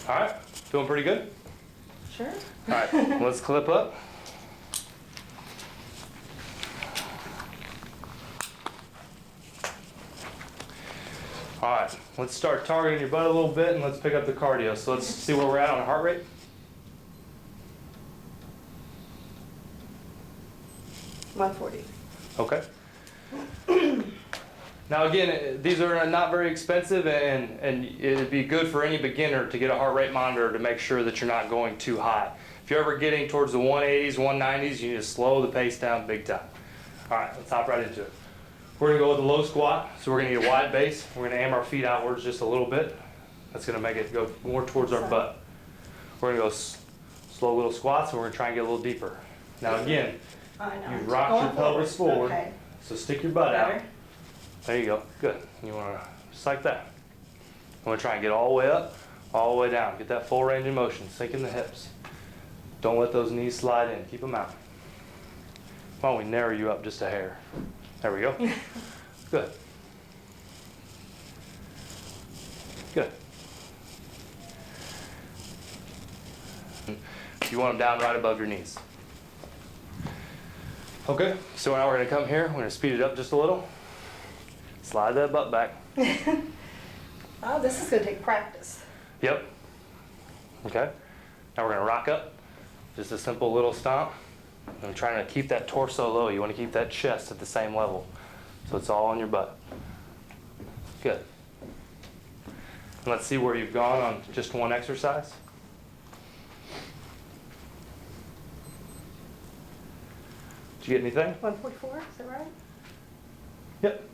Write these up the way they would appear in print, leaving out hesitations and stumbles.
All right, feeling pretty good? Sure. All right, let's clip up. All right, let's start targeting your butt a little bit and let's pick up the cardio. So let's see where we're at on heart rate. $140. Okay. Now again, these are not very expensive, and it'd be good for any beginner to get a heart rate monitor to make sure that you're not going too high. If you're ever getting towards the 180s, 190s, you need to slow the pace down big time. All right, let's hop right into it. We're gonna go with a low squat, so we're gonna get a wide base. We're gonna aim our feet outwards just a little bit. That's gonna make it go more towards our butt. We're gonna go slow little squats, and we're gonna try and get a little deeper. Now again, you've rocked your pelvis forward, okay. So stick your butt out. Better. There you go, good. You wanna, just like that. You wanna try and get all the way up, all the way down. Get that full range of motion, sink in the hips. Don't let those knees slide in, keep them out. Why don't we narrow you up just a hair? There we go. Good. Good. You want them down right above your knees. Okay, so now we're gonna come here, we're gonna speed it up just a little. Slide that butt back. Oh, this is gonna take practice. Yep. Okay, now we're gonna rock up. Just a simple little stomp. I'm trying to keep that torso low. You want to keep that chest at the same level. So it's all on your butt. Good. And let's see where you've gone on just one exercise. Did you get anything? 144, is that right? Yep.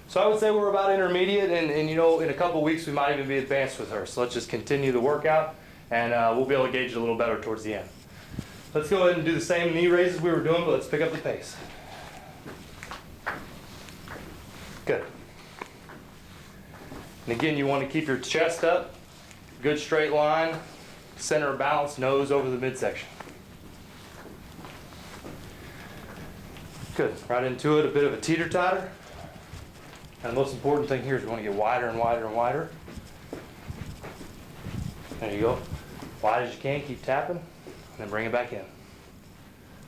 So I would say we're about intermediate, and you know, in a couple weeks we might even be advanced with her. So let's just continue the workout, and we'll be able to gauge it a little better towards the end. Let's go ahead and do the same knee raises we were doing, but let's pick up the pace. Good. And again, you want to keep your chest up, good straight line, center of balance, nose over the midsection. Good. Right into it, a bit of a teeter-totter. And the most important thing here is we want to get wider and wider and wider. There you go. Wide as you can, keep tapping, and then bring it back in.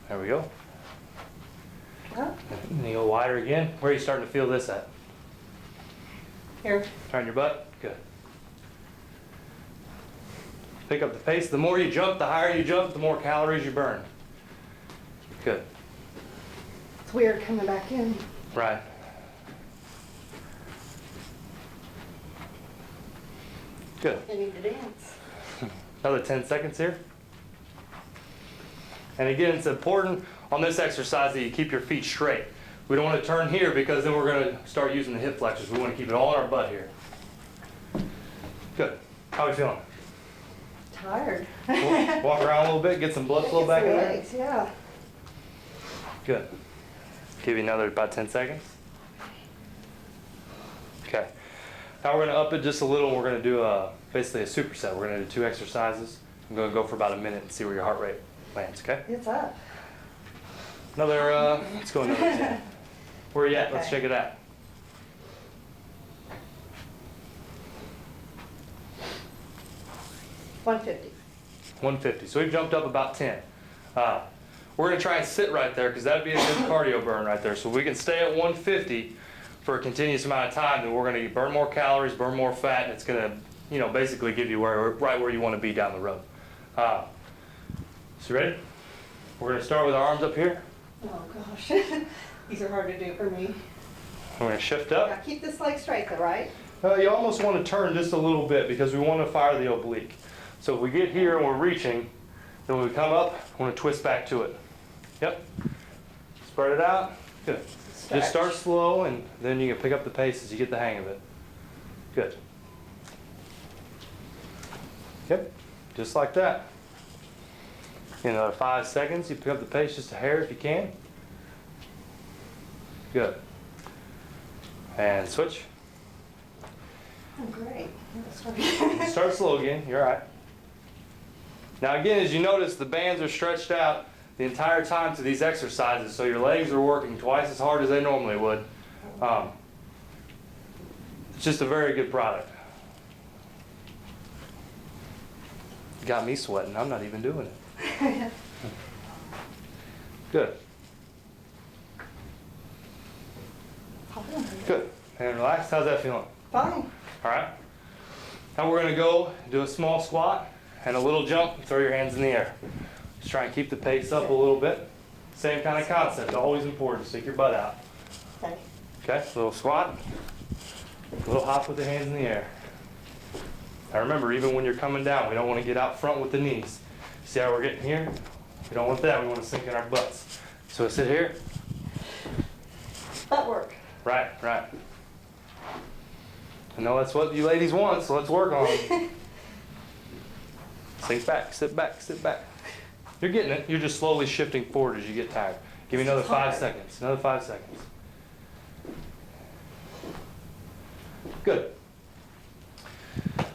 There we go. Oh. And you go wider again. Where are you starting to feel this at? Here. Turn your butt. Good. Pick up the pace. The more you jump, the higher you jump, the more calories you burn. Good. It's weird coming back in. Right. Good. I need to dance. Another 10 seconds here. And again, it's important on this exercise that you keep your feet straight. We don't want to turn here because then we're going to start using the hip flexors. We want to keep it all in our butt here. Good. How are we feeling? Tired. Walk around a little bit, get some blood flow back in there. Legs, yeah. Good. Give you another about 10 seconds. Okay. Now we're going to up it just a little. We're going to do basically a superset. We're going to do 2 exercises. I'm going to go for about a minute and see where your heart rate lands, okay? It's up. Another, let's go another 10. Where are you at? Okay. Let's check it out. $150. 150. So we've jumped up about 10. We're going to try and sit right there because that'd be a good cardio burn right there. So we can stay at 150 for a continuous amount of time, then we're going to burn more calories, burn more fat, and it's going to, you know, basically give you right where you want to be down the road. So you ready? We're going to start with our arms up here. Oh gosh. These are hard to do for me. We're going to shift up. Now keep this leg straight though, right? You almost want to turn just a little bit because we want to fire the oblique. So if we get here and we're reaching, then when we come up, we want to twist back to it. Yep. Spread it out. Good. Stretch. Just start slow, and then you can pick up the pace as you get the hang of it. Good. Yep. Just like that. In another 5 seconds, you pick up the pace just a hair if you can. Good. And switch. Oh, great. Start slow again. You're all right. Now again, as you notice, the bands are stretched out the entire time to these exercises, so your legs are working twice as hard as they normally would. It's just a very good product. Got me sweating. I'm not even doing it. Good. Good. And relax. How's that feeling? Fine. All right. Now we're going to go do a small squat and a little jump. Throw your hands in the air. Just try and keep the pace up a little bit. Same kind of concept. Always important. Stick your butt out. Okay. Okay. Little squat. A little hop with the hands in the air. Now remember, even when you're coming down, we don't want to get out front with the knees. See how we're getting here? We don't want that. We want to sink in our butts. So sit here. Butt work. Right, right. I know that's what you ladies want, so let's work on it. Sink back, sit back, sit back. You're getting it. You're just slowly shifting forward as you get tired. Give me another 5 seconds. Another 5 seconds. Good.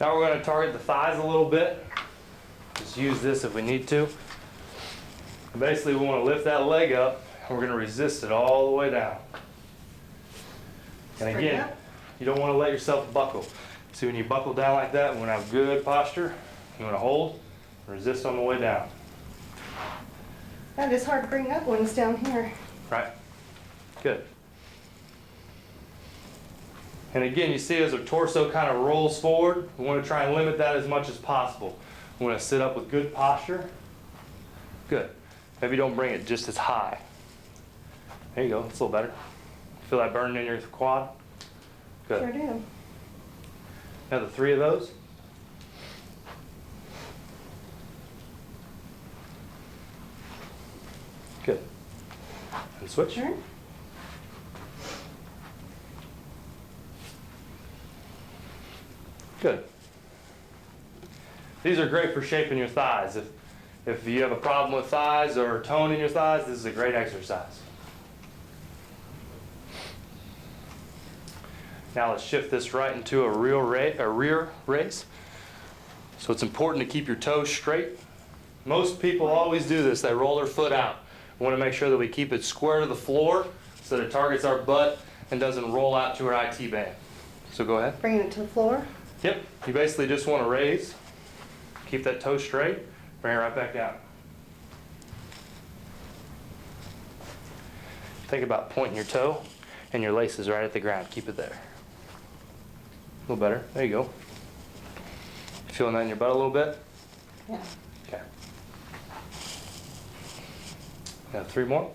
Now we're going to target the thighs a little bit. Just use this if we need to. And basically, we want to lift that leg up, and we're going to resist it all the way down. And again, you don't want to let yourself buckle. See, when you buckle down like that, we want to have good posture. You want to hold, resist on the way down. That is hard to bring up when it's down here. Right. Good. And again, you see as our torso kind of rolls forward, we want to try and limit that as much as possible. We want to sit up with good posture. Good. Maybe don't bring it just as high. There you go. It's a little better. Feel that burning in your quad? Good. Sure do. Another 3 of those. Good. And switch. Sure. Good. These are great for shaping your thighs. If you have a problem with thighs or tone in your thighs, this is a great exercise. Now let's shift this right into a rear raise. So it's important to keep your toes straight. Most people always do this. They roll their foot out. We want to make sure that we keep it square to the floor so that it targets our butt and doesn't roll out to our IT band. So go ahead. Bringing it to the floor. Yep. You basically just want to raise. Keep that toe straight. Bring it right back down. Think about pointing your toe and your laces right at the ground. Keep it there. A little better. There you go. Feeling that in your butt a little bit? Yeah. Okay. Now 3 more.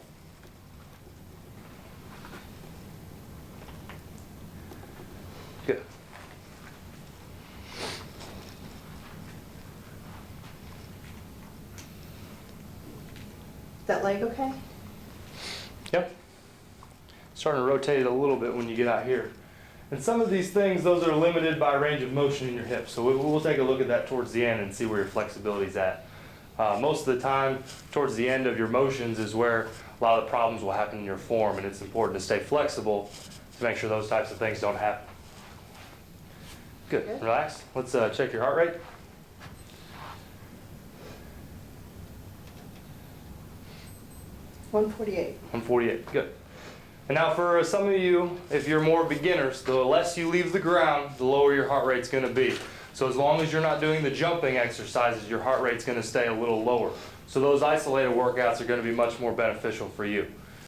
Good. Is that leg okay? Yep. Starting to rotate it a little bit when you get out here. And some of these things, those are limited by range of motion in your hips. So we'll take a look at that towards the end and see where your flexibility is at. Most of the time, towards the end of your motions is where a lot of the problems will happen in your form, and it's important to stay flexible to make sure those types of things don't happen. Good. Relax. Let's check your heart rate. $148. 148. Good. And now for some of you, if you're more beginners, the less you leave the ground, the lower your heart rate's going to be. So as long as you're not doing the jumping exercises, your heart rate's going to stay a little lower. So those isolated workouts are going to be much more beneficial for you.